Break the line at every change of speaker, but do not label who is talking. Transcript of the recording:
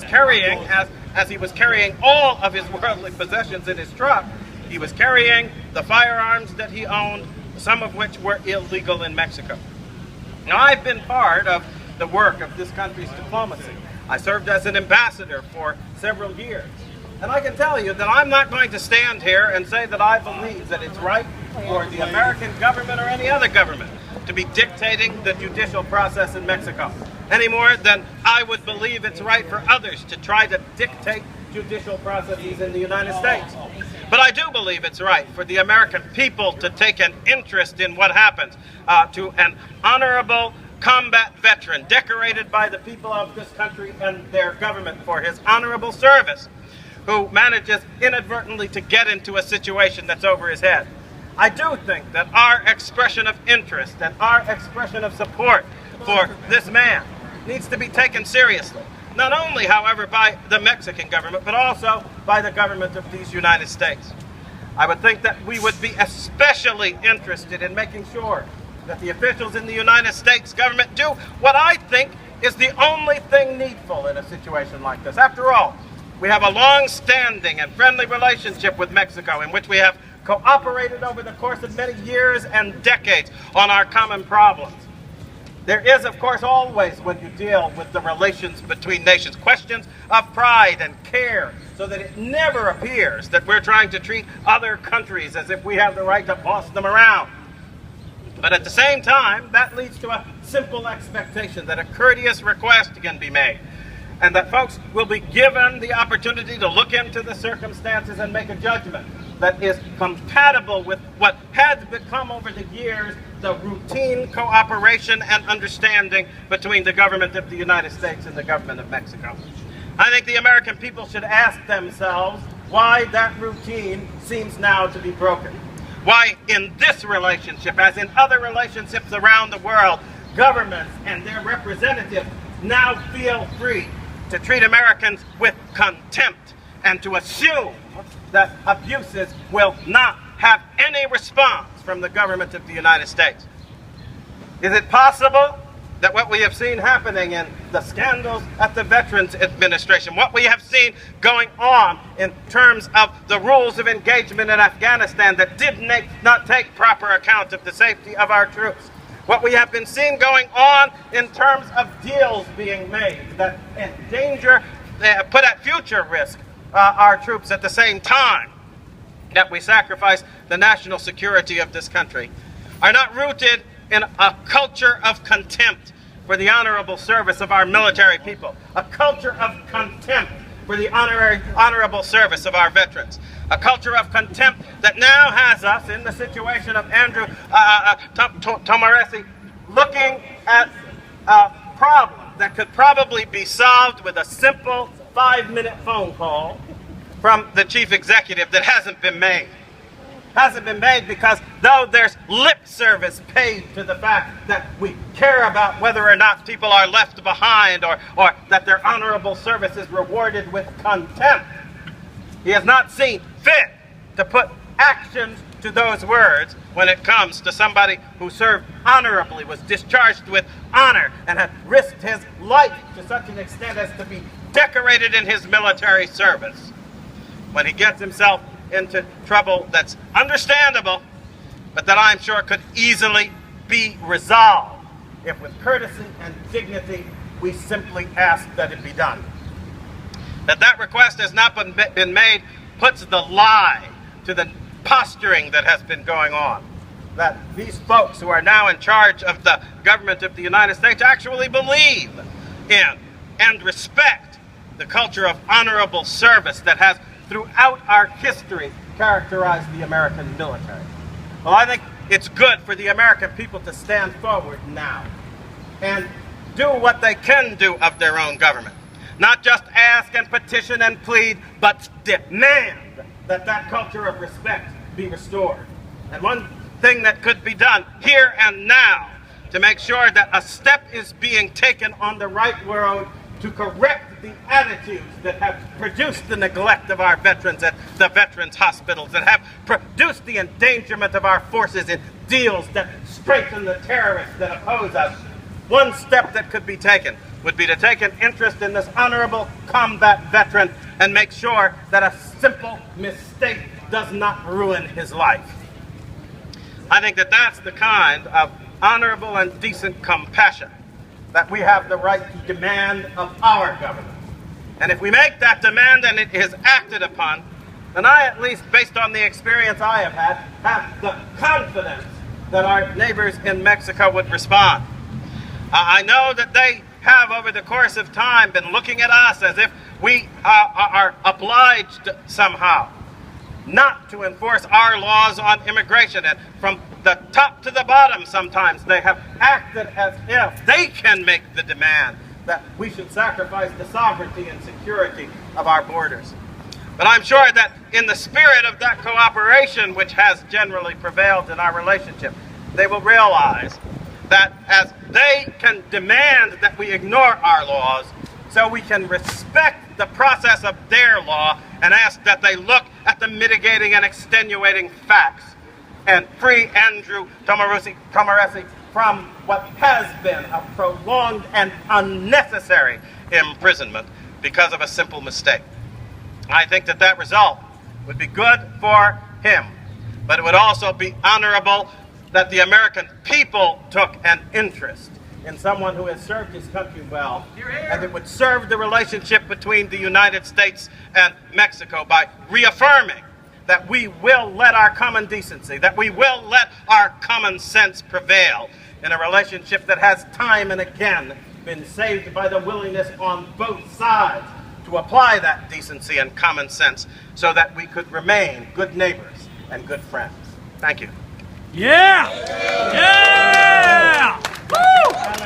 carrying, as he was carrying all of his worldly possessions in his truck, he was carrying the firearms that he owned, some of which were illegal in Mexico. Now, I've been part of the work of this country's diplomacy. I served as an ambassador for several years. And I can tell you that I'm not going to stand here and say that I believe that it's right for the American government or any other government to be dictating the judicial process in Mexico, any more than I would believe it's right for others to try to dictate judicial processes in the United States. But I do believe it's right for the American people to take an interest in what happens to an honorable combat veteran decorated by the people of this country and their government for his honorable service, who manages inadvertently to get into a situation that's over his head. I do think that our expression of interest and our expression of support for this man needs to be taken seriously. Not only, however, by the Mexican government, but also by the government of these United States. I would think that we would be especially interested in making sure that the officials in the United States government do what I think is the only thing needful in a situation like this. After all, we have a long-standing and friendly relationship with Mexico in which we have cooperated over the course of many years and decades on our common problems. There is, of course, always, when you deal with the relations between nations, questions of pride and care, so that it never appears that we're trying to treat other countries as if we have the right to boss them around. But at the same time, that leads to a simple expectation that a courteous request can be made, and that folks will be given the opportunity to look into the circumstances and make a judgment that is compatible with what has become over the years the routine cooperation and understanding between the government of the United States and the government of Mexico. I think the American people should ask themselves why that routine seems now to be broken. Why in this relationship, as in other relationships around the world, governments and their representatives now feel free to treat Americans with contempt and to assume that abuses will not have any response from the government of the United States. Is it possible that what we have seen happening in the scandals at the Veterans Administration, what we have seen going on in terms of the rules of engagement in Afghanistan that did not take proper account of the safety of our troops, what we have been seeing going on in terms of deals being made that endanger, put at future risk our troops at the same time that we sacrifice the national security of this country, are not rooted in a culture of contempt for the honorable service of our military people, a culture of contempt for the honorable service of our veterans, a culture of contempt that now has us in the situation of Andrew Tahmooressi looking at a problem that could probably be solved with a simple 5-minute phone call from the chief executive that hasn't been made. Hasn't been made because though there's lip service paid to the fact that we care about whether or not people are left behind or that their honorable service is rewarded with contempt, he has not seen fit to put actions to those words when it comes to somebody who served honorably, was discharged with honor, and had risked his life to such an extent as to be decorated in his military service. When he gets himself into trouble that's understandable, but that I'm sure could easily be resolved if with courtesy and dignity we simply ask that it be done. That request has not been made puts the lie to the posturing that has been going on. That these folks who are now in charge of the government of the United States actually believe in and respect the culture of honorable service that has throughout our history characterized the American military. Well, I think it's good for the American people to stand forward now and do what they can do of their own government. Not just ask and petition and plead, but demand that that culture of respect be restored. And one thing that could be done here and now to make sure that a step is being taken on the right road to correct the attitudes that have produced the neglect of our veterans at the veterans hospitals, that have produced the endangerment of our forces in deals that strengthen the terrorists that oppose us. One step that could be taken would be to take an interest in this honorable combat veteran and make sure that a simple mistake does not ruin his life. I think that that's the kind of honorable and decent compassion that we have the right to demand of our government. And if we make that demand and it is acted upon, then I, at least based on the experience I have the confidence that our neighbors in Mexico would respond. I know that they have, over the course of time, been looking at us as if we are obliged somehow not to enforce our laws on immigration. And from the top to the bottom, sometimes they have acted as if they can make the demand that we should sacrifice the sovereignty and security of our borders. But I'm sure that in the spirit of that cooperation which has generally prevailed in our relationship, they will realize that as they can demand that we ignore our laws, so we can respect the process of their law and ask that they look at the mitigating and extenuating facts and free Andrew Tahmooressi from what has been a prolonged and unnecessary imprisonment because of a simple mistake. I think that that result would be good for him, but it would also be honorable that the American people took an interest in someone who has served his country well, and it would serve the relationship between the United States and Mexico by reaffirming that we will let our common decency, that we will let our common sense prevail in a relationship that has time and again been saved by the willingness on both sides to apply that decency and common sense so that we could remain good neighbors and good friends. Thank you.
Yeah! Yeah! Woo!